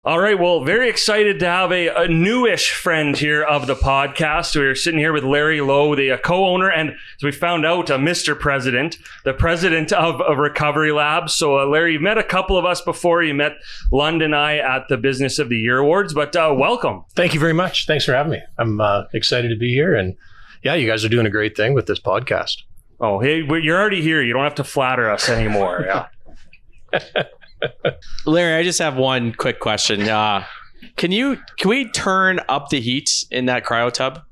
All right. Well, very excited to have a newish friend here of the podcast. We're sitting here with Larry Lowe, the co-owner, and as we found out, Mr. President, the president of Recovery Lab. So, Larry, you've met a couple of us before. You met Lund and I at the Business of the Year Awards, but welcome. Thank you very much. Thanks for having me. I'm excited to be here. And yeah, you guys are doing a great thing with this podcast. Oh, hey, you're already here. You don't have to flatter us anymore. Yeah. Larry, I just have one quick question. Can we turn up the heat in that cryo tub?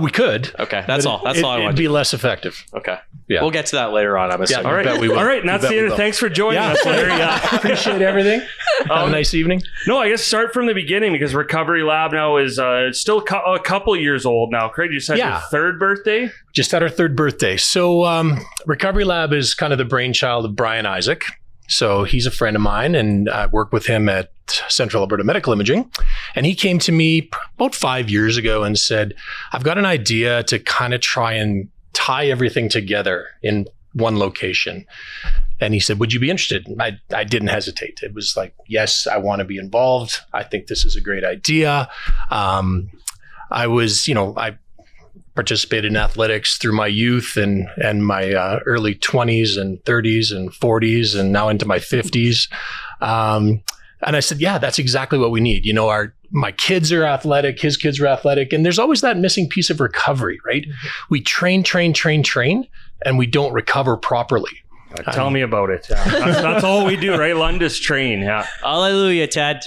We could. Okay, that's all I want. It'd be less effective. Okay. Yeah. We'll get to that later on, I'm assuming. All right. We will. All right, and that's the end. Thanks for joining us, Larry. Appreciate everything. Have a nice evening. No, I guess start from the beginning because Recovery Lab now is still a couple years old now. Craig, you said your third birthday? Just had our third birthday. So Recovery Lab is kind of the brainchild of Brian Isaac. So he's a friend of mine, and I work with him at Central Alberta Medical Imaging. And he came to me about 5 years ago and said, I've got an idea to kind of try and tie everything together in one location. And he said, would you be interested? I didn't hesitate. It was like, yes, I want to be involved. I think this is a great idea. I participated in athletics through my youth and my early 20s and 30s and 40s and now into my 50s. And I said, yeah, that's exactly what we need. You know, my kids are athletic, his kids are athletic, and there's always that missing piece of recovery, right? Mm-hmm. We train, and we don't recover properly. Tell me about it. Yeah. That's all we do, right? Lund is train. Yeah. Hallelujah, Ted.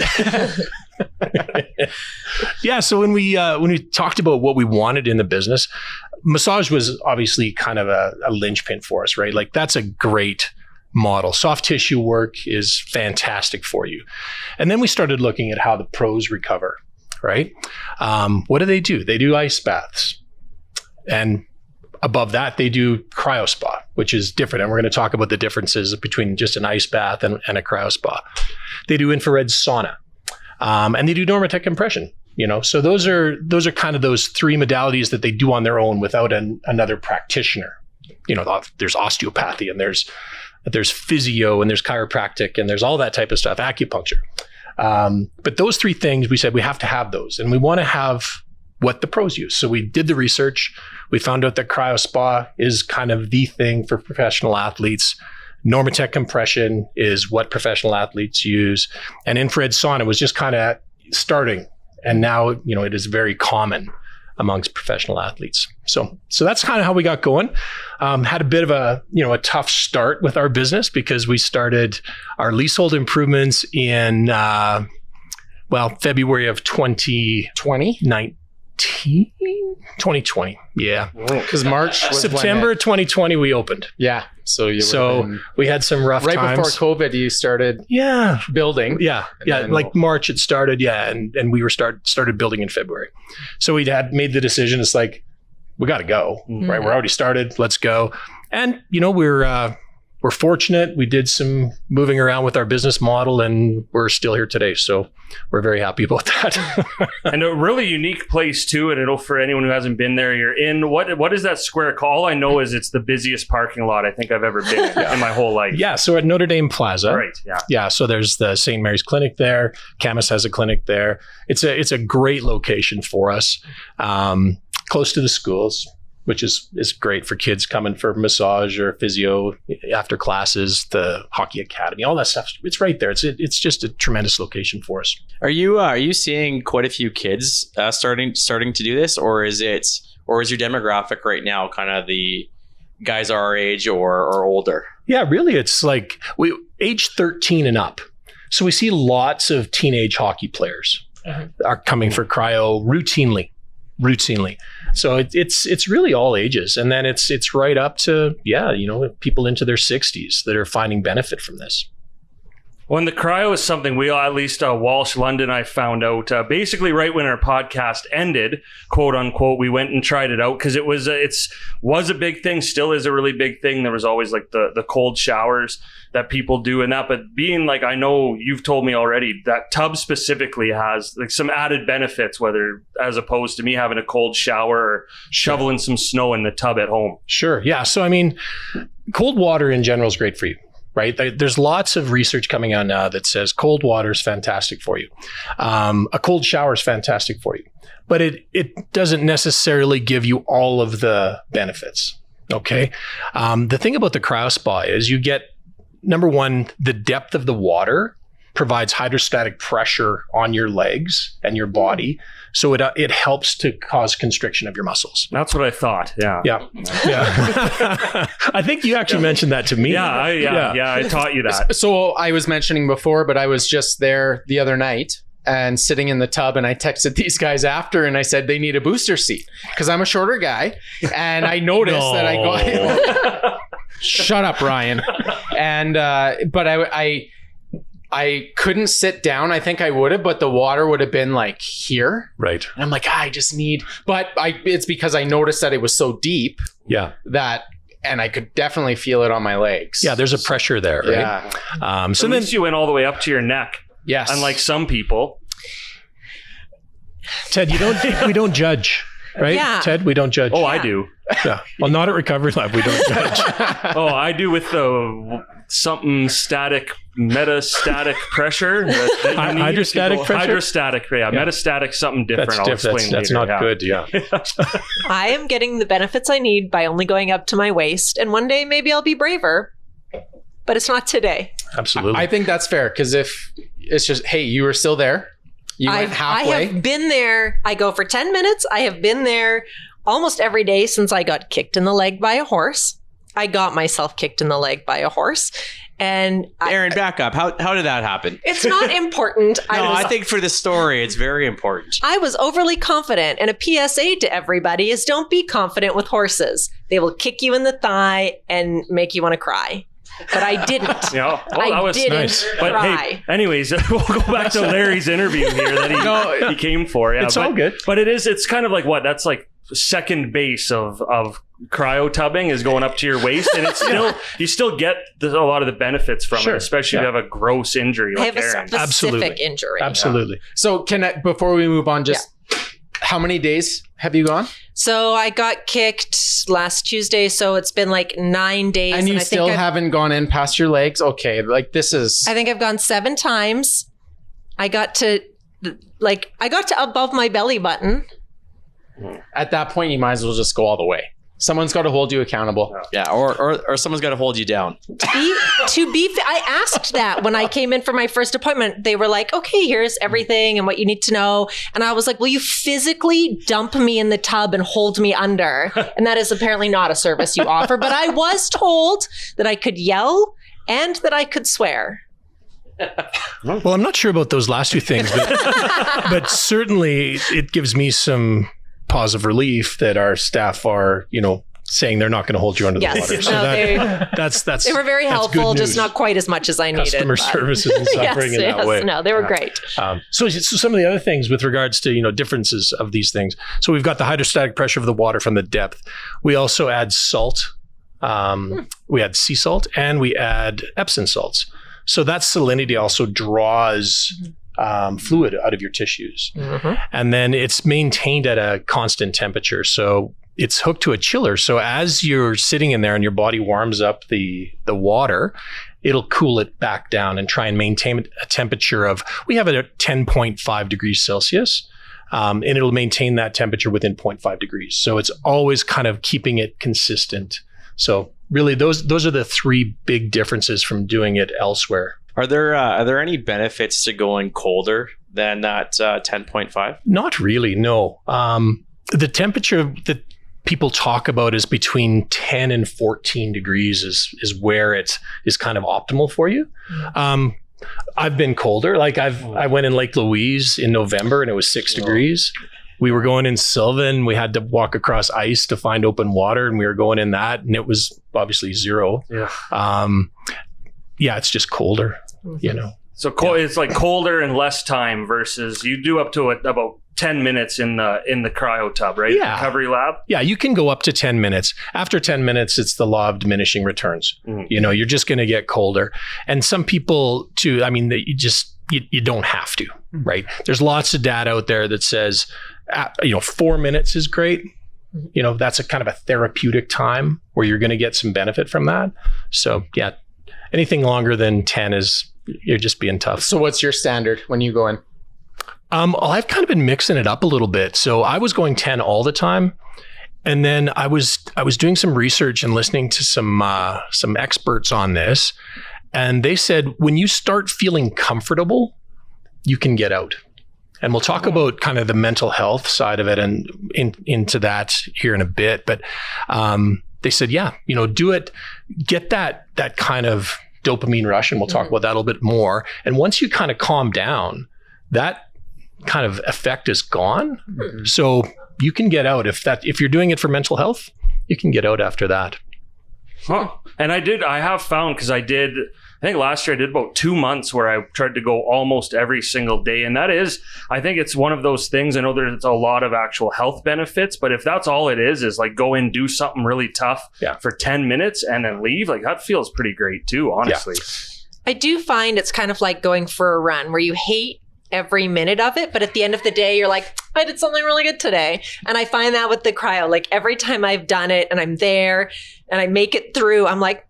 Yeah. So when we talked about what we wanted in the business, massage was obviously kind of a linchpin for us, right? Like that's a great model. Soft tissue work is fantastic for you. And then we started looking at how the pros recover, right? What do? They do ice baths. And above that, they do cryo spa, which is different. And we're going to talk about the differences between just an ice bath and a cryo spa. They do infrared sauna. And they do Normatec compression, so those are kind of those three modalities that they do on their own without another practitioner. There's osteopathy and there's physio and there's chiropractic and there's all that type of stuff, acupuncture. But those three things, we said we have to have those, and we want to have what the pros use. So we did the research. We found out that cryo spa is kind of the thing for professional athletes. Normatec compression is what professional athletes use. And infrared sauna was just kind of starting. And now, it is very common amongst professional athletes. So that's kind of how we got going. Had a bit of a tough start with our business because we started our leasehold improvements in, February of 2020. Yeah. Because September 2020, we opened. Yeah. So we had some rough times. Right before COVID, you started building. Yeah. Yeah. Like March it started. Yeah. And we were started building in February. So we had made the decision. It's like, we got to go, right? We're already started. Let's go. And, we're fortunate. We did some moving around with our business model and we're still here today. So we're very happy about that. And a really unique place too. And for anyone who hasn't been there, you're in, what is that square called? All I know is it's the busiest parking lot I think I've ever been in my whole life. Yeah. So at Notre Dame Plaza. Right. Yeah. Yeah. So there's the St. Mary's Clinic there. Camus has a clinic there. It's a great location for us. Close to the schools, which is great for kids coming for massage or physio after classes, the hockey academy, all that stuff. It's right there. It's just a tremendous location for us. Are you seeing quite a few kids starting to do this, or is your demographic right now kind of the guys our age or older? Yeah, really, it's like age 13 and up. So we see lots of teenage hockey players are coming for cryo routinely. So it's really all ages. And then it's right up to, people into their 60s that are finding benefit from this. Well, the cryo is something we, at least Walsh, Lund, and I found out basically right when our podcast ended, quote unquote, we went and tried it out because it was a big thing, still is a really big thing. There was always like the cold showers that people do and that, but being like, I know you've told me already that tub specifically has like some added benefits, whether as opposed to me having a cold shower or shoveling some snow in the tub at home. Sure. Yeah. So, I mean, cold water in general is great for you. right? There's lots of research coming out now that says cold water is fantastic for you. A cold shower is fantastic for you, but it doesn't necessarily give you all of the benefits. Okay. The thing about the cryo spa is you get, number one, the depth of the water provides hydrostatic pressure on your legs and your body. So it helps to cause constriction of your muscles. That's what I thought. Yeah. Yeah. I think you actually mentioned that to me. I taught you that. So I was mentioning before, but I was just there the other night and sitting in the tub, and I texted these guys after and I said they need a booster seat because I'm a shorter guy, and I noticed that I got shut up, Ryan. And but I couldn't sit down. I think I would have, but the water would have been like here. Right. And I'm like, I just need, but it's because I noticed that it was so deep. Yeah. And I could definitely feel it on my legs. Yeah. There's a pressure there, right? Yeah. So at least you went all the way up to your neck. Yes. Unlike some people. Ted, we don't judge, right? Yeah. Ted, we don't judge. Oh, I do. Yeah. Well, not at Recovery Lab. We don't judge. Oh, I do with the something static, metastatic pressure. That Hydrostatic pressure? Hydrostatic, yeah. Metastatic, something different. I'll explain That's later. not good, yeah. I am getting the benefits I need by only going up to my waist, and one day maybe I'll be braver, but it's not today. Absolutely. I think that's fair, because if it's just, hey, you were still there. You went halfway. I have been there. I go for 10 minutes. I have been there almost every day since I got kicked in the leg by a horse. I got myself kicked in the leg by a horse. And Aaron, back up. How did that happen? it's not important. I think for the story, it's very important. I was overly confident, and a PSA to everybody is don't be confident with horses. They will kick you in the thigh and make you want to cry. But I didn't. Yeah. Oh, that was nice. But cry. hey, anyways, we'll go back to Larry's interview here that he came for. Yeah, It's all good. But it's kind of like what? That's like second base of cryo tubbing is going up to your waist, and it's still you still get a lot of the benefits from it, especially if you have a gross injury I like have a Aaron. specific Absolutely. injury. Absolutely. So before we move on, just how many days have you gone? So I got kicked last Tuesday, so it's been like 9 days. And you I still think haven't gone in past your legs? Okay, like this is... I think I've gone 7 times. I got to above my belly button. At that point, you might as well just go all the way. Someone's got to hold you accountable. Yeah, or someone's got to hold you down. I asked that when I came in for my first appointment. They were like, okay, here's everything and what you need to know. And I was like, will you physically dump me in the tub and hold me under? And that is apparently not a service you offer. But I was told that I could yell and that I could swear. Well, I'm not sure about those last two things, but certainly it gives me some pause of relief that our staff are, saying they're not going to hold you under the water. So that's they were very helpful, just not quite as much as I needed. Customer services and suffering in that way. No, they were great. So some of the other things with regards to differences of these things. So we've got the hydrostatic pressure of the water from the depth. We also add salt. We add sea salt and we add Epsom salts. So that salinity also draws fluid out of your tissues. Mm-hmm. And then it's maintained at a constant temperature. So it's hooked to a chiller. So as you're sitting in there and your body warms up the water, it'll cool it back down and try and maintain a temperature of, we have it at 10.5 degrees Celsius. And it'll maintain that temperature within 0.5 degrees. So it's always kind of keeping it consistent. So really those are the three big differences from doing it elsewhere. Are there any benefits to going colder than that 10.5? Not really, no. The temperature that people talk about is between 10 and 14 degrees is where it is kind of optimal for you. I've been colder. Like I went in Lake Louise in November and it was 6 degrees. We were going in Sylvan. We had to walk across ice to find open water, and we were going in that, and it was obviously 0. Yeah. It's just colder, So it's like colder and less time versus you do up to about 10 minutes in the cryo tub, right? Yeah. Recovery lab. Yeah, you can go up to 10 minutes. After 10 minutes, it's the law of diminishing returns. Mm-hmm. You're just going to get colder. And some people too, you don't have to, right? There's lots of data out there that says, 4 minutes is great. That's a kind of a therapeutic time where you're going to get some benefit from that. So yeah. anything longer than 10 you're just being tough. So what's your standard when you go in? Well, I've kind of been mixing it up a little bit. So I was going 10 all the time. And then I was doing some research and listening to some experts on this. And they said, when you start feeling comfortable, you can get out. And we'll talk about kind of the mental health side of it and into that here in a bit. But they said, yeah, do it, get that kind of dopamine rush. And we'll talk about that a little bit more. And once you kind of calm down, that kind of effect is gone. Mm-hmm. So you can get out if you're doing it for mental health, you can get out after that. Huh. And I have found, because I think last year I did about 2 months where I tried to go almost every single day. And that is, I think it's one of those things. I know there's a lot of actual health benefits, but if that's all it is like go in, do something really tough for 10 minutes and then leave, like that feels pretty great too, honestly. I do find it's kind of like going for a run where you hate every minute of it, but at the end of the day, you're like, I did something really good today. And I find that with the cryo, like every time I've done it and I'm there and I make it through, I'm like,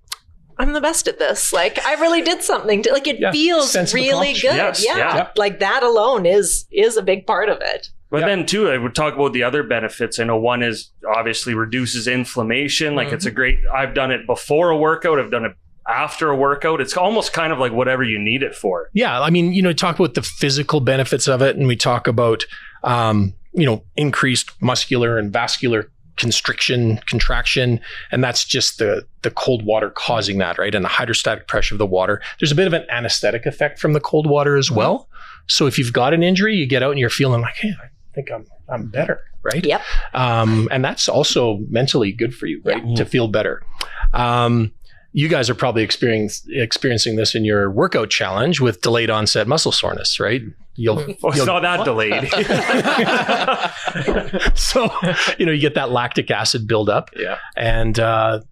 I'm the best at this. Like I really did something. Like it feels really good. Yes, yeah. Like that alone is a big part of it. But then too, I would talk about the other benefits. I know one is obviously reduces inflammation. Like it's I've done it before a workout. I've done it after a workout. It's almost kind of like whatever you need it for. Yeah. I mean, talk about the physical benefits of it. And we talk about, increased muscular and vascular constriction, contraction. And that's just the cold water causing that, right? And the hydrostatic pressure of the water. There's a bit of an anesthetic effect from the cold water as well. So if you've got an injury, you get out and you're feeling like, hey, I think I'm better, right? Yep. And that's also mentally good for you, right? To feel better. You guys are probably experiencing this in your workout challenge with delayed onset muscle soreness, right? You'll saw that delayed. So, you get that lactic acid buildup. Yeah. And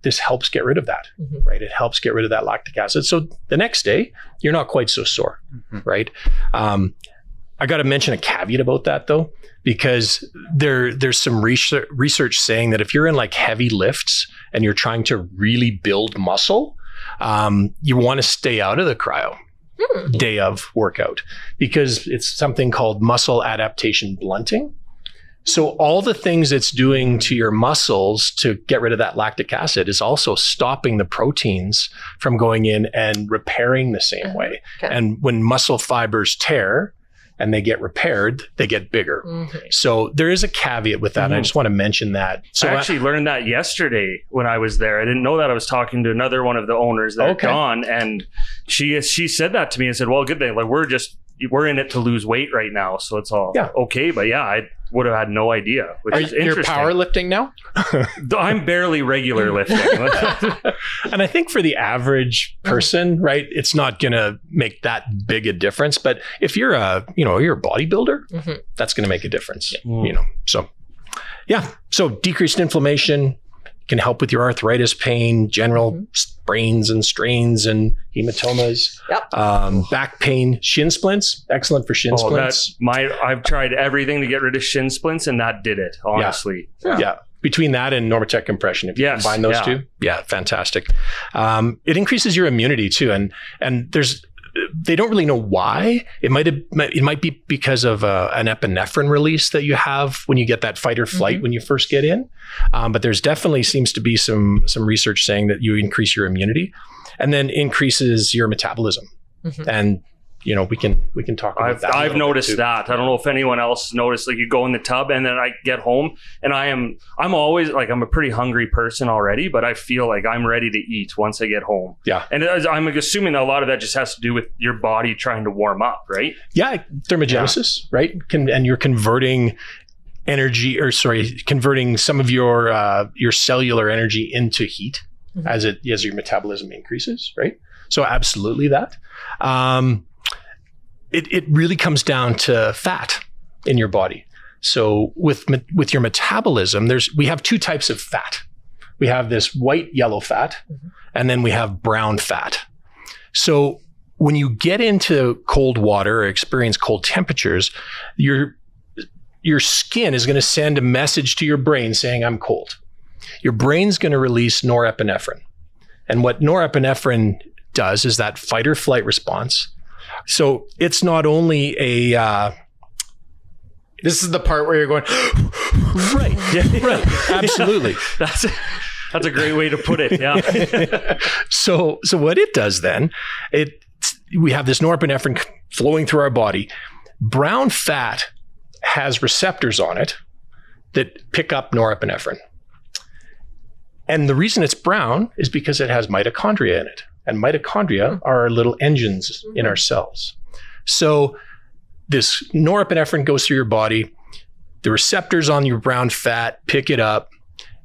this helps get rid of that, right? It helps get rid of that lactic acid. So the next day, you're not quite so sore, right? I got to mention a caveat about that though, because there's some research saying that if you're in like heavy lifts and you're trying to really build muscle, you want to stay out of the cryo day of workout because it's something called muscle adaptation blunting. So all the things it's doing to your muscles to get rid of that lactic acid is also stopping the proteins from going in and repairing the same way. Okay. And when muscle fibers tear, and they get repaired, they get bigger. So there is a caveat with that. And I just want to mention that. So I actually learned that yesterday when I was there. I didn't know that. I was talking to another one of the owners there, Dawn, and she said that to me and said, well, good thing. Like we're in it to lose weight right now. So it's all okay. But yeah, I would have had no idea, which is interesting. You're powerlifting now? I'm barely regular lifting. And I think for the average person, right, it's not going to make that big a difference. But if you're a bodybuilder, that's going to make a difference, So, yeah. So decreased inflammation can help with your arthritis pain, general sprains and strains and hematomas, back pain, shin splints, excellent for shin splints. I've tried everything to get rid of shin splints and that did it, honestly. Yeah. Between that and Normatec compression, if you combine those two, fantastic. It increases your immunity too. And they don't really know why. It might be because of an epinephrine release that you have when you get that fight or flight when you first get in. But there's definitely seems to be some research saying that you increase your immunity and then increases your metabolism. And we can talk about that. I've noticed that. I don't know if anyone else noticed, like you go in the tub and then I get home and I'm always like, I'm a pretty hungry person already, but I feel like I'm ready to eat once I get home. Yeah. And I'm assuming a lot of that just has to do with your body trying to warm up, right? Yeah. Thermogenesis, right? And you're converting converting some of your cellular energy into heat as your metabolism increases, right? So absolutely that. It really comes down to fat in your body. So with your metabolism, we have two types of fat. We have this white yellow fat, and then we have brown fat. So when you get into cold water or experience cold temperatures, your skin is going to send a message to your brain saying, I'm cold. Your brain's going to release norepinephrine. And what norepinephrine does is that fight or flight response. So it's not only a This is the part where you're going, right, yeah, right, absolutely. That's a great way to put it. Yeah. So what it does then, we have this norepinephrine flowing through our body. Brown fat has receptors on it that pick up norepinephrine. And the reason it's brown is because it has mitochondria in it. And mitochondria are our little engines in our cells. So this norepinephrine goes through your body. The receptors on your brown fat pick it up,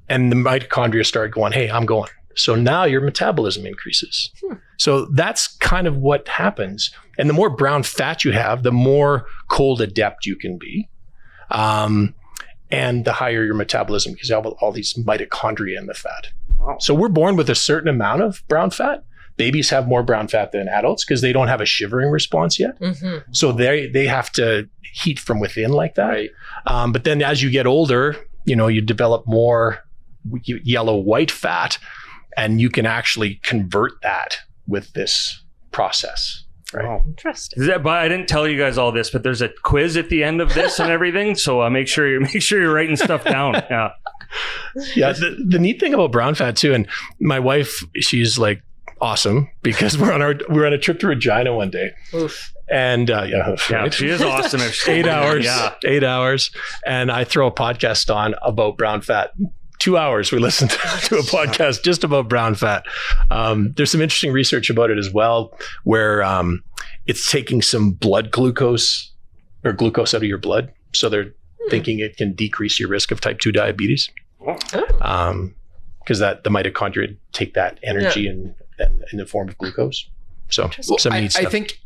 and the mitochondria start going, hey, I'm going. So now your metabolism increases. So that's kind of what happens. And the more brown fat you have, the more cold adept you can be. And the higher your metabolism, because you have all these mitochondria in the fat. Wow. So we're born with a certain amount of brown fat. Babies have more brown fat than adults because they don't have a shivering response yet. Mm-hmm. So they have to heat from within like that. Right. But then as you get older, you develop more yellow-white fat, and you can actually convert that with this process. Right. Wow. Interesting. But I didn't tell you guys all this, but there's a quiz at the end of this and everything. So make sure you're writing stuff down. Yeah. Yeah. The neat thing about brown fat too, and my wife, she's like awesome because we're on a trip to Regina one day. Oof. And yeah, right? she is awesome. 8 hours. Yeah. 8 hours. And I throw a podcast on about brown fat. 2 hours we listened to a podcast just about brown fat. There's some interesting research about it as well, where it's taking some blood glucose or glucose out of your blood. So they're thinking it can decrease your risk of type 2 diabetes. Because the mitochondria take that energy in the form of glucose. So some neat stuff. I think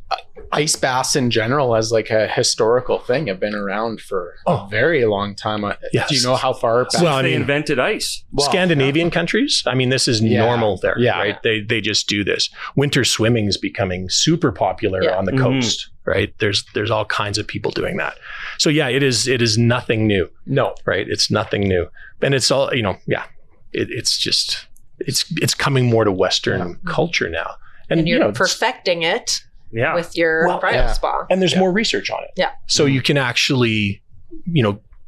ice baths in general as like a historical thing have been around for a very long time. Yes. Do you know how far back? Well, they invented ice. Scandinavian countries, I mean, this is normal there, right? They just do this. Winter swimming is becoming super popular on the coast, right? There's all kinds of people doing that. So yeah, it is nothing new. No, right? It's nothing new. And it's all, it's just, it's coming more to Western culture now. And you're perfecting it with your cryo spa. And there's more research on it. Yeah. So you can actually,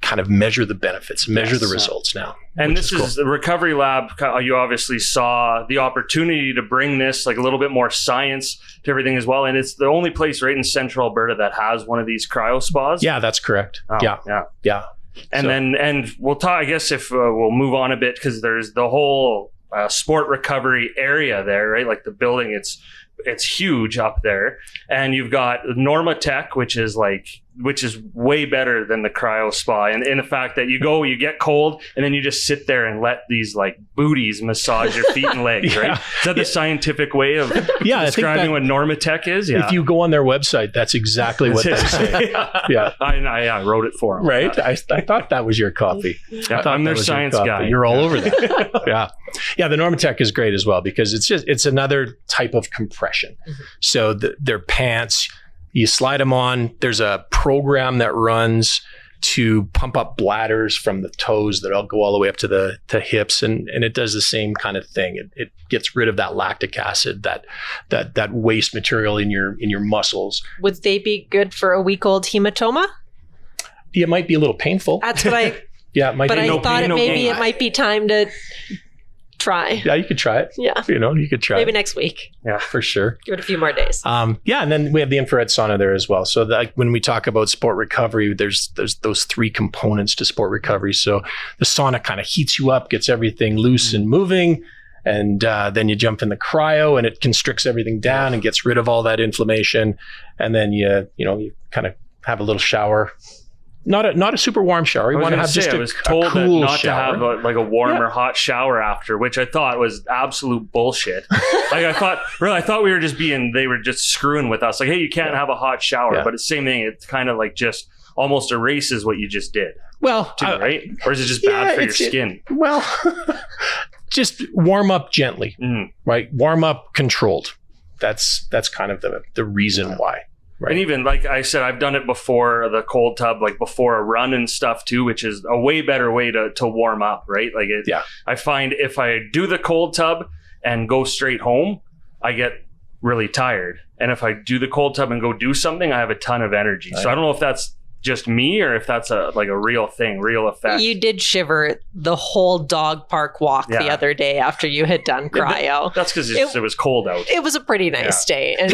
kind of measure the benefits, measure the results now. And this is the Recovery Lab. You obviously saw the opportunity to bring this like a little bit more science to everything as well. And it's the only place right in central Alberta that has one of these cryo spas. Yeah, that's correct. Yeah. And we'll talk, I guess, if we'll move on a bit, because there's the whole sport recovery area there, right? Like the building, it's huge up there. And you've got Norma Tech, which is way better than the cryo spa. And in the fact that you get cold and then you just sit there and let these like booties massage your feet and legs, right? Is that the scientific way of describing what Norma Tech is? Yeah. If you go on their website, that's exactly what they say. Yeah. I wrote it for them. Right. I thought that was your copy. Yeah, I'm their science guy. You're all over that. Yeah. Yeah. The Norma Tech is great as well because it's another type of compression. Mm-hmm. So their pants, you slide them on. There's a program that runs to pump up bladders from the toes that all go all the way up to the hips, and it does the same kind of thing. It gets rid of that lactic acid, that waste material in your muscles. Would they be good for a week-old hematoma? It might be a little painful. That's what I. Yeah, it might. But be I thought it might be time to try. Yeah, you could try it. Yeah. You could try maybe it. next week. Yeah, for sure. Give it a few more days. And then we have the infrared sauna there as well. So that when we talk about sport recovery, there's those three components to sport recovery. So the sauna kind of heats you up, gets everything loose and moving. And then you jump in the cryo and it constricts everything down and gets rid of all that inflammation. And then you kind of have a little shower. Not a super warm shower. You want to have just a cool not shower. to have a warm or hot shower after, which I thought was absolute bullshit. I thought we were they were just screwing with us. Like, hey, you can't have a hot shower, but it's the same thing. It's kind of like just almost erases what you just did. Well, right? Or is it just bad for your skin? Well, just warm up gently, right? Warm up controlled. That's kind of the reason why. Right. And even like I said, I've done it before the cold tub, like before a run and stuff too, which is a way better way to warm up, right? Like I find if I do the cold tub and go straight home, I get really tired. And if I do the cold tub and go do something, I have a ton of energy. So I don't know if that's just me or if that's a real thing, real effect. You did shiver the whole dog park walk the other day after you had done cryo. That's because it was cold out. It was a pretty nice day. And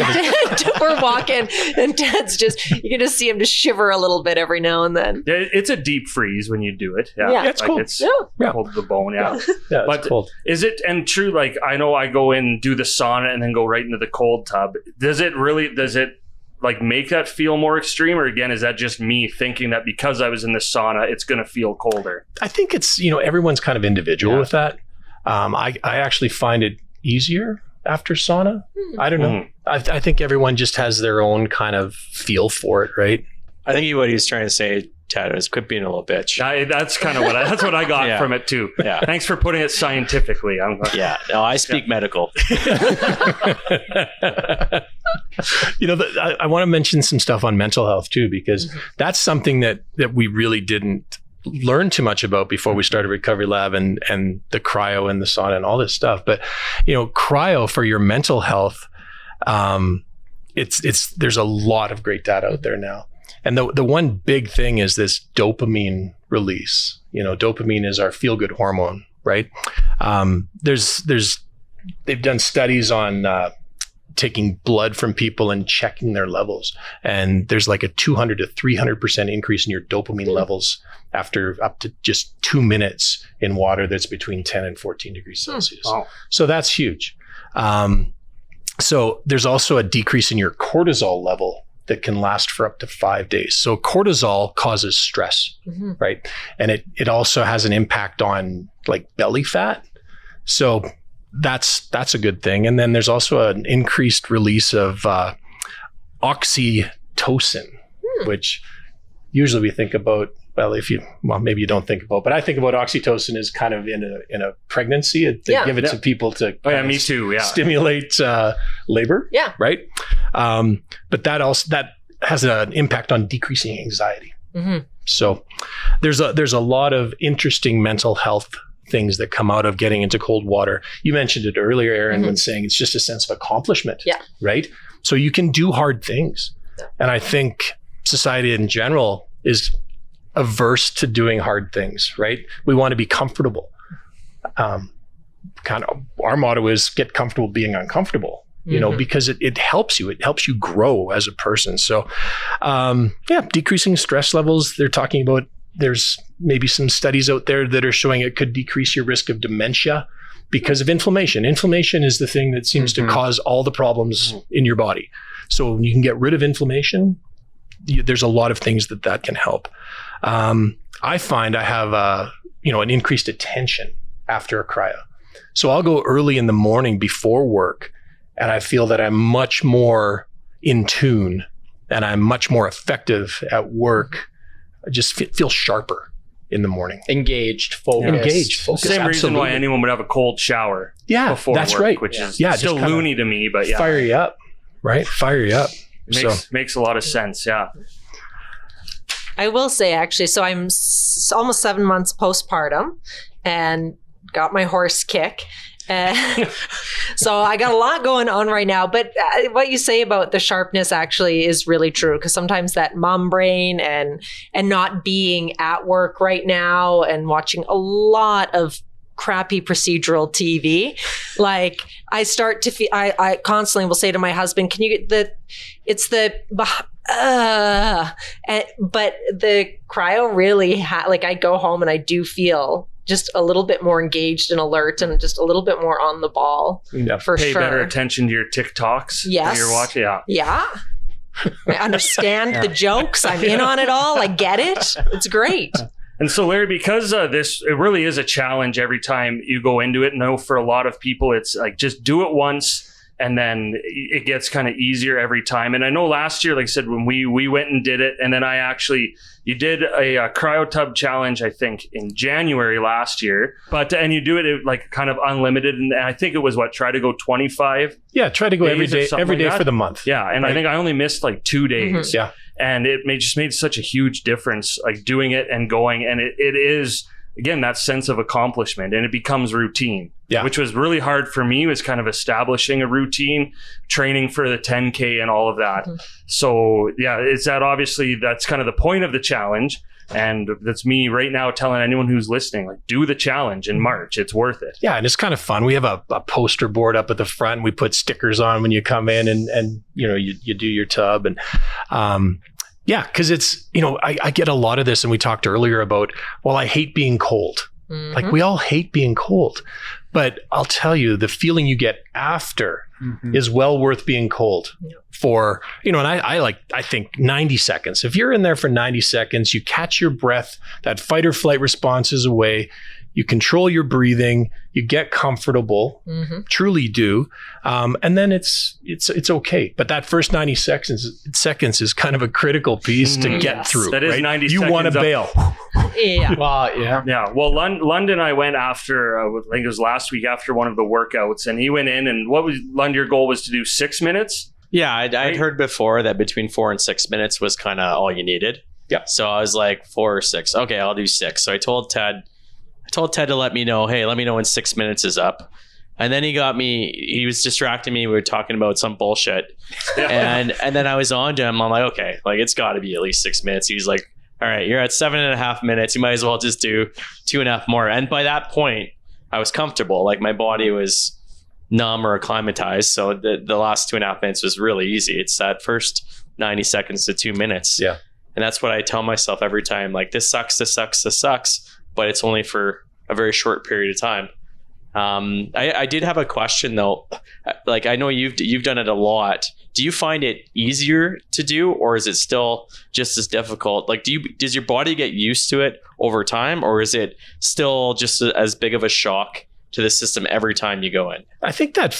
we're walking and Ted's you can just see him just shiver a little bit every now and then. It's a deep freeze when you do it. Yeah. It's cold. It's cold to the bone. Yeah, but it's cold. Is it, and true, like I know I go in, do the sauna and then go right into the cold tub. Does it like make that feel more extreme, or again, is that just me thinking that because I was in the sauna, it's going to feel colder? I think it's, everyone's kind of individual with that. I actually find it easier after sauna. I don't know. I think everyone just has their own kind of feel for it, right? I think what he's trying to say, Ted, is quit being a little bitch. That's kind of what I got from it too. Yeah. Thanks for putting it scientifically. No, I speak medical. I want to mention some stuff on mental health too, because that's something that we really didn't learn too much about before we started Recovery Lab and the cryo and the sauna and all this stuff. But, cryo for your mental health, there's a lot of great data out there now. And the one big thing is this dopamine release. Dopamine is our feel-good hormone, right? They've done studies on taking blood from people and checking their levels. And there's like a 200 to 300% increase in your dopamine levels after up to just 2 minutes in water that's between 10 and 14 degrees Celsius. Wow. So that's huge. So there's also a decrease in your cortisol level that can last for up to 5 days. So cortisol causes stress, right? And it also has an impact on like belly fat. So that's a good thing. And then there's also an increased release of oxytocin, which usually we think about, maybe you don't think about, but I think about oxytocin as kind of in a pregnancy. They give it to people to me too. Yeah. Stimulate labor. Yeah. Right. But that has an impact on decreasing anxiety. So there's a lot of interesting mental health things that come out of getting into cold water. You mentioned it earlier, Aaron, when saying it's just a sense of accomplishment. Yeah. Right. So you can do hard things. Yeah. And I think society in general is averse to doing hard things, right? We want to be comfortable. Kind of our motto is get comfortable being uncomfortable, because it helps you. It helps you grow as a person. So, decreasing stress levels. They're talking about, there's maybe some studies out there that are showing it could decrease your risk of dementia because of inflammation. Inflammation is the thing that seems to cause all the problems in your body. So when you can get rid of inflammation, there's a lot of things that can help. I find I have an increased attention after a cryo. So I'll go early in the morning before work, and I feel that I'm much more in tune and I'm much more effective at work. I just feel sharper in the morning. Engaged, focused. Same reason why anyone would have a cold shower before that's work, right. Which is just still loony to me, but fire you up, right? Fire you up. Makes a lot of sense. Yeah. I will say, actually, so I'm almost 7 months postpartum and got my horse kick. So I got a lot going on right now. But what you say about the sharpness actually is really true, because sometimes that mom brain and not being at work right now and watching a lot of crappy procedural TV, like I start to feel, I constantly will say to my husband, can you get but the cryo really like I go home and I do feel just a little bit more engaged and alert and just a little bit more on the ball. For Pay sure. better attention to your TikToks. Yes. You're watching. Yeah. I understand the jokes. I'm in on it all. I get it. It's great. And so, Larry, because it really is a challenge every time you go into it. No, for a lot of people, it's like just do it once and then it gets kind of easier every time. And I know last year, like I said, when we went and did it, and then you did a cryo tub challenge, I think in January last year, and you do it like kind of unlimited. And I think it was try to go 25. Yeah. Try to go every day like for the month. Yeah. And right? I think I only missed like 2 days. Yeah. And it just made such a huge difference, like doing it and going. And it is, again, that sense of accomplishment, and it becomes routine. Yeah. which was really hard for me, was kind of establishing a routine, training for the 10K and all of that. So yeah, it's that obviously that's kind of the point of the challenge. And that's me right now telling anyone who's listening, like, do the challenge in March. It's worth it. Yeah, and it's kind of fun. We have a poster board up at the front. We put stickers on when you come in and you know, you do your tub. And yeah, because it's, you know, I get a lot of this, and we talked earlier about, well, I hate being cold. Like, we all hate being cold. But I'll tell you, the feeling you get after is well worth being cold for, you know, and I think 90 seconds. If you're in there for 90 seconds, you catch your breath, that fight or flight response is away, you control your breathing, you get comfortable, truly do. And then it's okay. But that first 90 seconds is kind of a critical piece to get through. That is right? 90 you seconds. want to bail. Yeah. Well, yeah. Yeah. Well, London, I went after, I think it was last week after one of the workouts, and he went in, and what was, London, your goal was to do 6 minutes? Yeah, I'd heard before that between 4 and 6 minutes was kind of all you needed. Yeah. So I was like 4 or 6. Okay, I'll do 6. So I told Ted to let me know, hey, let me know when 6 minutes is up. And then he was distracting me. We were talking about some bullshit. And then I was on to him. I'm like, okay, like, it's got to be at least 6 minutes. He's like, all right, you're at 7.5 minutes. You might as well just do 2.5 more. And by that point, I was comfortable. Like, my body was numb or acclimatized. So the last 2.5 minutes was really easy. It's that first 90 seconds to 2 minutes. Yeah. And that's what I tell myself every time. Like, this sucks. But it's only for a very short period of time. I did have a question though. Like, I know you've done it a lot. Do you find it easier to do, or is it still just as difficult? Like, does your body get used to it over time, or is it still just as big of a shock to the system every time you go in? I think that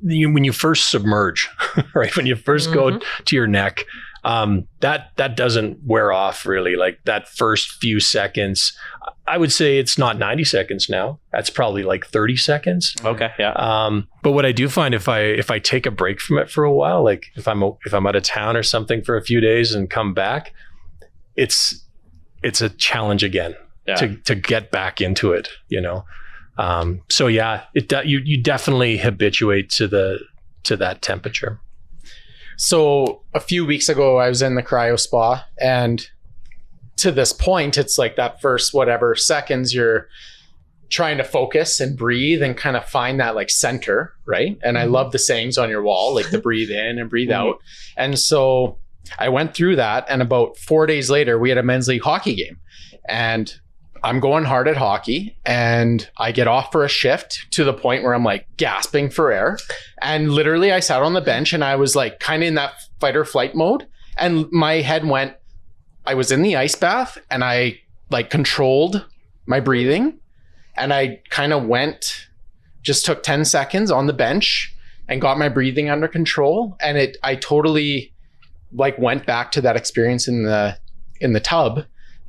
when you first submerge, right? When you first go to your neck, that doesn't wear off really. Like, that first few seconds, I would say it's not 90 seconds now. That's probably like 30 seconds. Okay. Yeah. But what I do find, if I take a break from it for a while, like if I'm out of town or something for a few days and come back, it's a challenge again to get back into it, you know? So yeah, you definitely habituate to that temperature. So a few weeks ago, I was in the cryo spa, and to this point, it's like that first whatever seconds you're trying to focus and breathe and kind of find that like center, right? And I love the sayings on your wall, like the breathe in and breathe out. And so I went through that, and about 4 days later, we had a men's league hockey game, and I'm going hard at hockey, and I get off for a shift to the point where I'm like gasping for air. And literally I sat on the bench, and I was like kind of in that fight or flight mode. And my head went, I was in the ice bath, and I like controlled my breathing, and I kind of just took 10 seconds on the bench and got my breathing under control. And I totally like went back to that experience in the tub.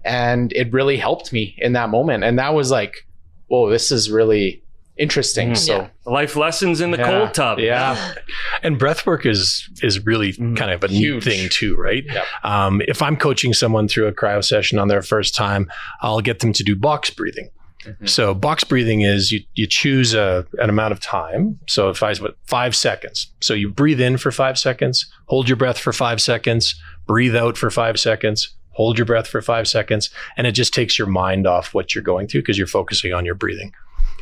And it really helped me in that moment. And that was like, whoa, this is really interesting. So life lessons in the cold tub. Yeah. And breath work is really kind of a neat thing too, right? Yep. If I'm coaching someone through a cryo session on their first time, I'll get them to do box breathing. So box breathing is you choose an amount of time. So if 5 seconds. So you breathe in for 5 seconds, hold your breath for 5 seconds, breathe out for 5 seconds, hold your breath for 5 seconds, and it just takes your mind off what you're going through because you're focusing on your breathing.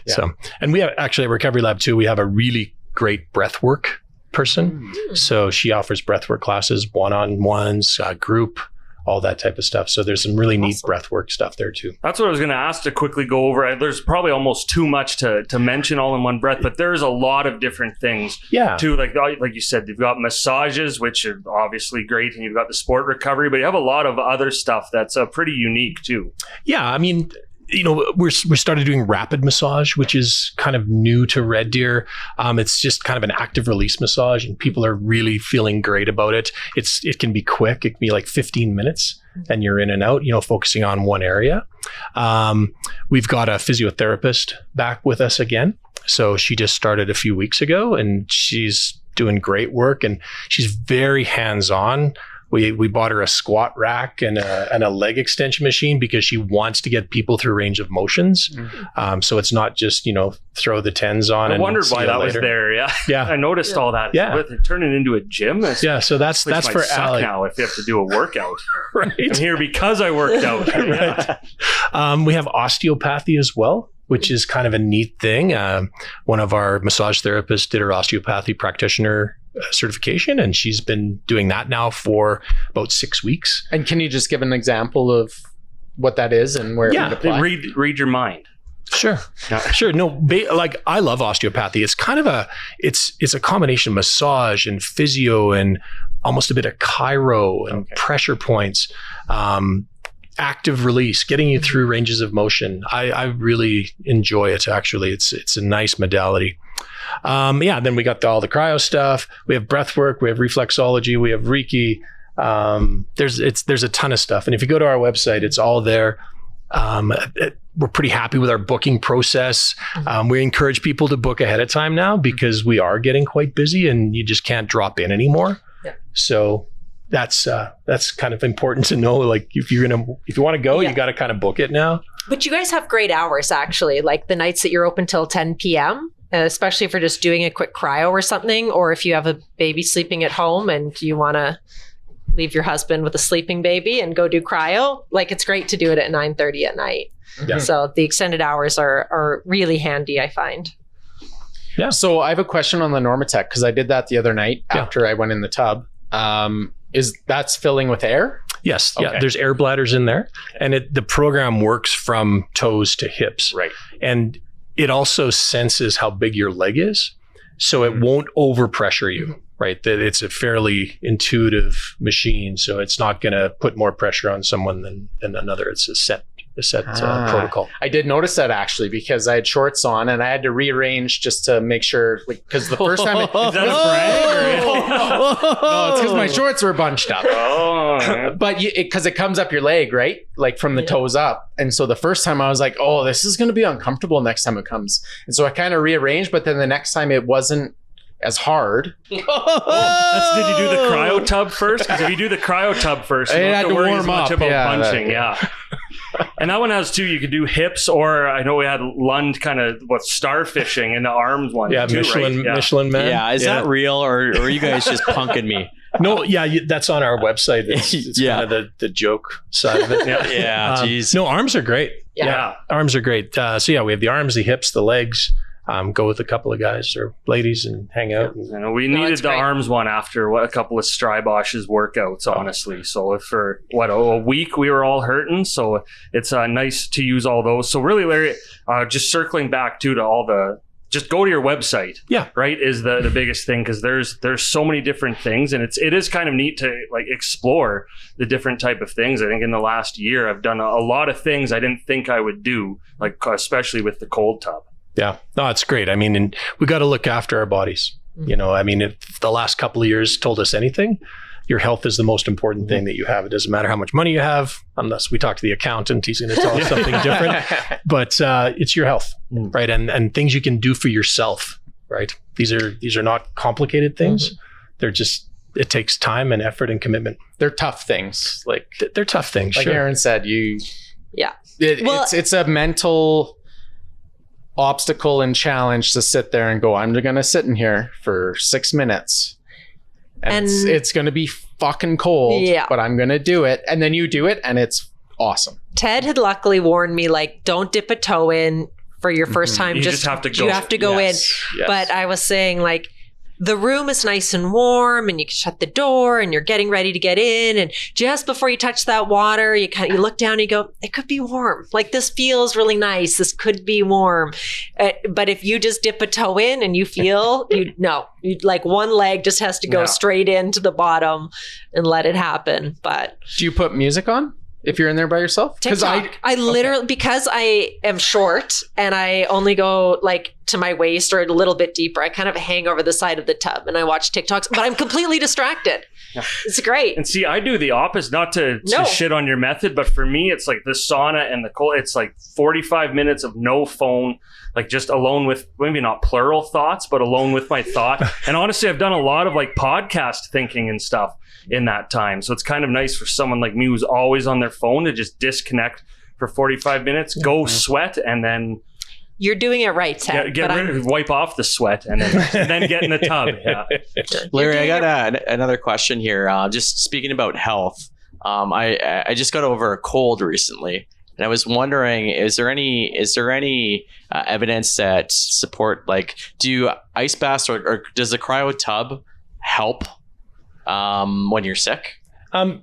Yeah. So, and we have actually at Recovery Lab too, we have a really great breath work person. So she offers breath work classes, one-on-ones, group, all that type of stuff. So there's some really neat breath work stuff there too. That's what I was going to ask to quickly go over. There's probably almost too much to mention all in one breath, but there's a lot of different things too. Like you said, you've got massages, which are obviously great, and you've got the sport recovery, but you have a lot of other stuff that's pretty unique too. Yeah. I mean, you know, we started doing rapid massage, which is kind of new to Red Deer. It's just kind of an active release massage, and people are really feeling great about it. It can be quick. It can be like 15 minutes and you're in and out, you know, focusing on one area. We've got a physiotherapist back with us again. So she just started a few weeks ago, and she's doing great work, and she's very hands-on We bought her a squat rack and a leg extension machine because she wants to get people through range of motions. So it's not just, throw the 10s on. I and wondered see why you that was later. there. Yeah. Yeah. I noticed all that. Yeah. With it turning into a gym. Yeah. So that's Which for might suck Allie. now if you have to do a workout. Right. I'm here because I worked out. Right. We have osteopathy as well, which is kind of a neat thing. One of our massage therapists did her osteopathy practitioner certification, and she's been doing that now for about 6 weeks. And can you just give an example of what that is and where it would apply? Read your mind. Sure. Sure. No, like I love osteopathy. It's kind of it's a combination of massage and physio and almost a bit of chiro and pressure points, active release, getting you through ranges of motion. I really enjoy it. Actually, it's a nice modality. Then we got all the cryo stuff. We have breath work. We have reflexology. We have Reiki. There's a ton of stuff. And if you go to our website, it's all there. We're pretty happy with our booking process. We encourage people to book ahead of time now because we are getting quite busy and you just can't drop in anymore. Yeah. So that's kind of important to know. Like if you want to go, you got to kind of book it now. But you guys have great hours, actually, like the nights that you're open till 10 p.m., especially if you're just doing a quick cryo or something, or if you have a baby sleeping at home and you want to leave your husband with a sleeping baby and go do cryo. Like it's great to do it at 9:30 at night. Yeah. So the extended hours are really handy, I find. Yeah. So I have a question on the Normatec because I did that the other night after I went in the tub. That's filling with air? Yes. Okay. Yeah. There's air bladders in there, and the program works from toes to hips. Right. And it also senses how big your leg is, so it won't overpressure you. Right. That it's a fairly intuitive machine, so it's not going to put more pressure on someone than another. It's a set protocol. I did notice that actually because I had shorts on and I had to rearrange just to make sure, because the first time Is that a brag? no, it's because my shorts were bunched up. Oh, but because it comes up your leg, right? Like from the toes up. And so the first time I was like, oh, this is going to be uncomfortable next time it comes. And so I kind of rearranged, but then the next time it wasn't as hard. did you do the cryo tub first? Because if you do the cryo tub first, you don't have to worry as much about bunching. And that one has too. You could do hips, or I know we had Lund kind of starfishing in the arms one. Yeah, too, Michelin, right? Michelin man. Yeah, is that real, or are you guys just punking me? No, that's on our website. It's kind of the joke side of it. Geez. No, arms are great. Yeah. Arms are great. So we have the arms, the hips, the legs. Go with a couple of guys or ladies and hang out. We needed the arms one after a couple of Strybosch's workouts, honestly. So for a week we were all hurting. So it's nice to use all those. So really, Larry, just circling back to all the, just go to your website. Yeah. Right. Is the biggest thing, because there's so many different things, and it is kind of neat to like explore the different type of things. I think in the last year I've done a lot of things I didn't think I would do, like especially with the cold tub. Yeah, no, it's great. I mean, and we got to look after our bodies. I mean, if the last couple of years told us anything, your health is the most important thing that you have. It doesn't matter how much money you have, unless we talk to the accountant, he's going to tell us something different. But it's your health, right? And things you can do for yourself, right? These are not complicated things. They're just, it takes time and effort and commitment. They're tough things. Like they're tough things. Like sure. Aaron said, it's a mental obstacle and challenge to sit there and go, I'm going to sit in here for 6 minutes and it's going to be fucking cold, but I'm going to do it. And then you do it and it's awesome. Ted had luckily warned me, like, don't dip a toe in for your first time. You just have to go. You have to go in. Yes. But I was saying, like, the room is nice and warm and you can shut the door and you're getting ready to get in. And just before you touch that water, you look down and you go, it could be warm. Like, this feels really nice. This could be warm. But if you just dip a toe in and you feel, like one leg just has to go straight into the bottom and let it happen. But do you put music on if you're in there by yourself? TikTok. I literally, because I am short and I only go like to my waist or a little bit deeper. I kind of hang over the side of the tub and I watch TikToks, but I'm completely distracted. Yeah. It's great. And see, I do the opposite, not to shit on your method, but for me, it's like the sauna and the cold. It's like 45 minutes of no phone, like just alone with, maybe not plural thoughts, but alone with my thought. And honestly, I've done a lot of like podcast thinking and stuff in that time. So it's kind of nice for someone like me who's always on their phone to just disconnect for 45 minutes, go sweat, and then you're doing it right, Ted. Wipe off the sweat and then get in the tub. Yeah. Larry, I got another question here. Just speaking about health, I just got over a cold recently, and I was wondering, is there any evidence that support, like, do ice baths or does the cryo tub help when you're sick?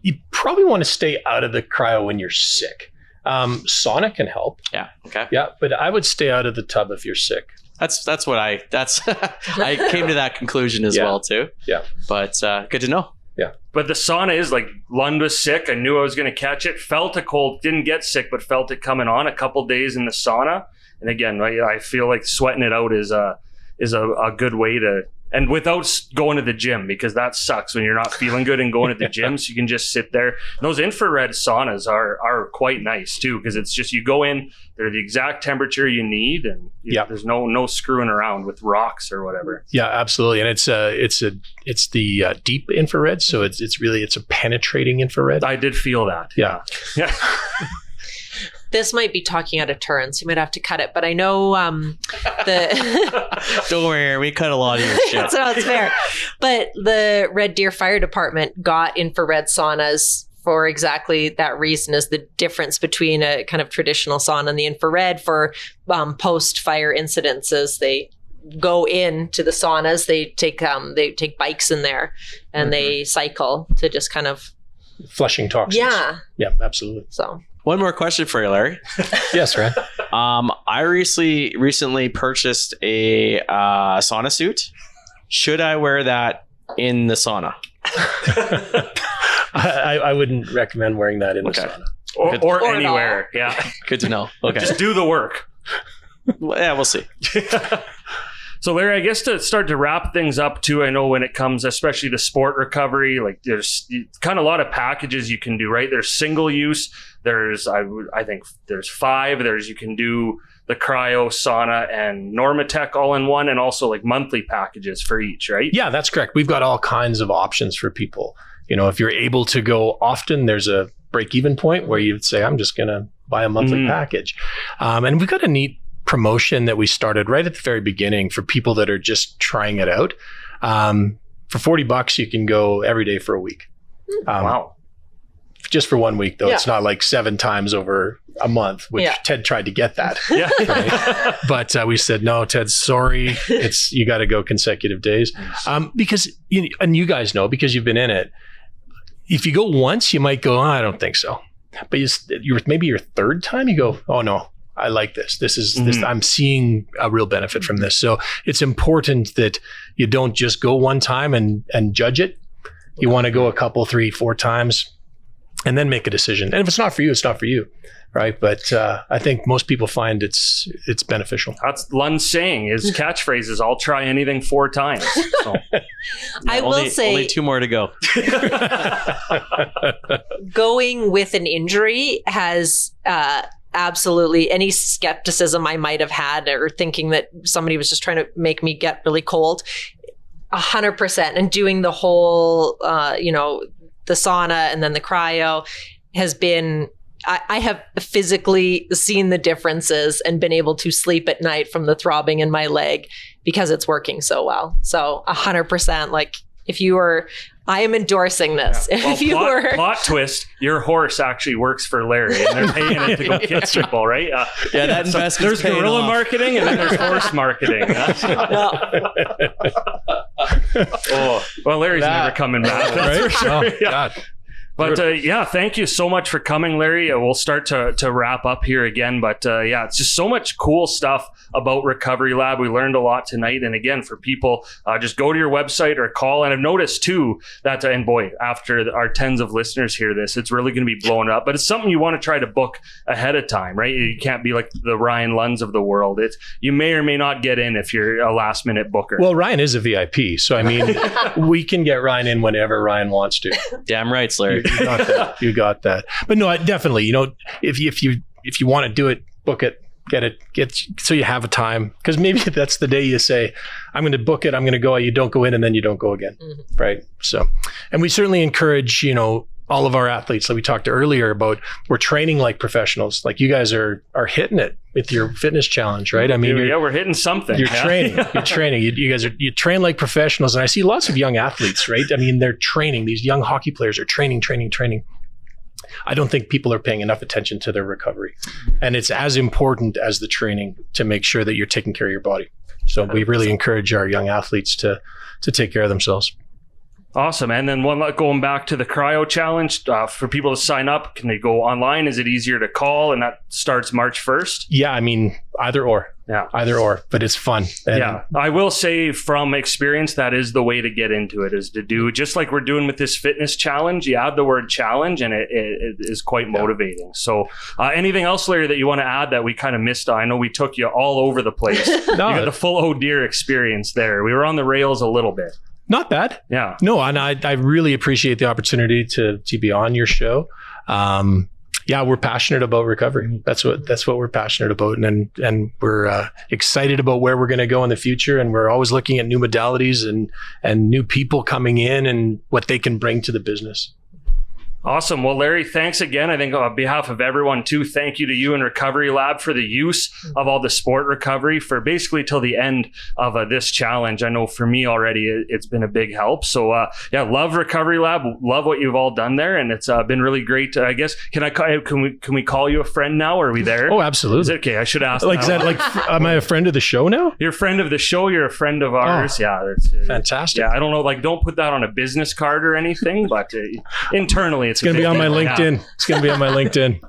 You probably want to stay out of the cryo when you're sick. Sauna can help. Yeah. Okay. Yeah, but I would stay out of the tub if you're sick. That's what I came to that conclusion as well too. Yeah. But good to know. Yeah. But the sauna is like, Lund was sick. I knew I was going to catch it. Felt a cold. Didn't get sick, but felt it coming on. A couple days in the sauna. And again, I feel like sweating it out is a good way to, and without going to the gym, because that sucks when you're not feeling good and going to the gym. So you can just sit there. And those infrared saunas are quite nice too, because it's just, you go in, they're the exact temperature you need, and there's no screwing around with rocks or whatever. Yeah, absolutely. And it's the deep infrared, so it's a penetrating infrared. I did feel that. Yeah. Yeah. This might be talking out of turn, so you might have to cut it. But I know the Don't worry, we cut a lot of your shit. so it's fair. But the Red Deer Fire Department got infrared saunas for exactly that reason, is the difference between a kind of traditional sauna and the infrared for post-fire incidences. They go into the saunas, they take bikes in there, and they cycle to just kind of flushing toxins. Yeah, absolutely. So one more question for you, Larry. Yes, right. I recently purchased a sauna suit. Should I wear that in the sauna? I wouldn't recommend wearing that in the sauna. Or anywhere. Yeah. Good to know. Okay. Just do the work. Yeah, we'll see. So Larry, I guess to start to wrap things up too, I know when it comes especially to sport recovery, like there's kind of a lot of packages you can do, right? There's single use. There's, I think there's 5. You can do the cryo, sauna, and Normatec all in one, and also like monthly packages for each, right? Yeah, that's correct. We've got all kinds of options for people. You know, if you're able to go often, there's a break-even point where you'd say, I'm just going to buy a monthly package. And we've got a neat promotion that we started right at the very beginning for people that are just trying it out. For $40, you can go every day for a week. Wow. Just for 1 week, though. Yeah. It's not like 7 times over a month, which Ted tried to get that. Yeah. Right? But we said, no, Ted, sorry. You got to go consecutive days. Because, and you guys know, because you've been in it, if you go once, you might go, oh, I don't think so. But you're maybe your third time, you go, oh, no. I like this. This I'm seeing a real benefit from this. So it's important that you don't just go one time and judge it. You want to go a couple, 3, 4 times and then make a decision. And if it's not for you, it's not for you. Right. But I think most people find it's beneficial. That's Lund's saying, his catchphrase is, I'll try anything 4 times. So. I will say only 2 more to go. Going with an injury has absolutely any skepticism I might have had, or thinking that somebody was just trying to make me get really cold, 100%. And doing the whole, the sauna and then the cryo has been, I have physically seen the differences and been able to sleep at night from the throbbing in my leg because it's working so well. So 100%, like if you were, I am endorsing this. Yeah. Well, plot twist, your horse actually works for Larry and they're paying it to go kick people, right? Yeah, that investment's there's guerrilla marketing and then there's horse marketing. Well, Larry's never coming back. That's right? for sure. Oh, God. But yeah, thank you so much for coming, Larry. We'll start to wrap up here again. But yeah, it's just so much cool stuff about Recovery Lab. We learned a lot tonight. And again, for people, just go to your website or call. And I've noticed too that, and boy, after our tens of listeners hear this, it's really going to be blown up. But it's something you want to try to book ahead of time, right? You can't be like the Ryan Lunds of the world. You may or may not get in if you're a last minute booker. Well, Ryan is a VIP. So, I mean, we can get Ryan in whenever Ryan wants to. Damn right, Larry. You got that. You got that. But no, definitely, if you want to do it, book it, get so you have a time, because maybe that's the day you say, I'm going to book it, I'm going to go, you don't go in, and then you don't go again. Mm-hmm. Right. So, and we certainly encourage, all of our athletes, like we talked earlier about, we're training like professionals. Like you guys are hitting it with your fitness challenge, right? I mean, we're hitting something. You're training. You guys you train like professionals. And I see lots of young athletes, right? I mean, they're training. These young hockey players are training. I don't think people are paying enough attention to their recovery. And it's as important as the training to make sure that you're taking care of your body. So we really encourage our young athletes to take care of themselves. Awesome. And then going back to the cryo challenge, for people to sign up, can they go online? Is it easier to call? And that starts March 1st? Yeah, I mean, either or. Yeah. Either or, but it's fun. And yeah. I will say from experience, that is the way to get into it, is to do just like we're doing with this fitness challenge. You add the word challenge and it is quite motivating. So anything else, Larry, that you want to add that we kind of missed? I know we took you all over the place. You got the full Oh Dear experience there. We were on the rails a little bit. Not bad. Yeah. No, and I really appreciate the opportunity to be on your show. Yeah, we're passionate about recovery. That's what we're passionate about, and we're excited about where we're going to go in the future. And we're always looking at new modalities and new people coming in and what they can bring to the business. Awesome. Well, Larry, thanks again. I think on behalf of everyone too, thank you to you and Recovery Lab for the use of all the sport recovery for basically till the end of this challenge. I know for me already, it's been a big help. So yeah, love Recovery Lab. Love what you've all done there. And it's been really great. I guess, can we call you a friend now? Are we there? Oh, absolutely. Is it okay? I should ask. Like, is that like, am I a friend of the show now? You're a friend of the show. You're a friend of ours. Oh, yeah. That's fantastic. Yeah. I don't know, like, don't put that on a business card or anything, but internally, it's going to be on my LinkedIn. It's going to be on my LinkedIn.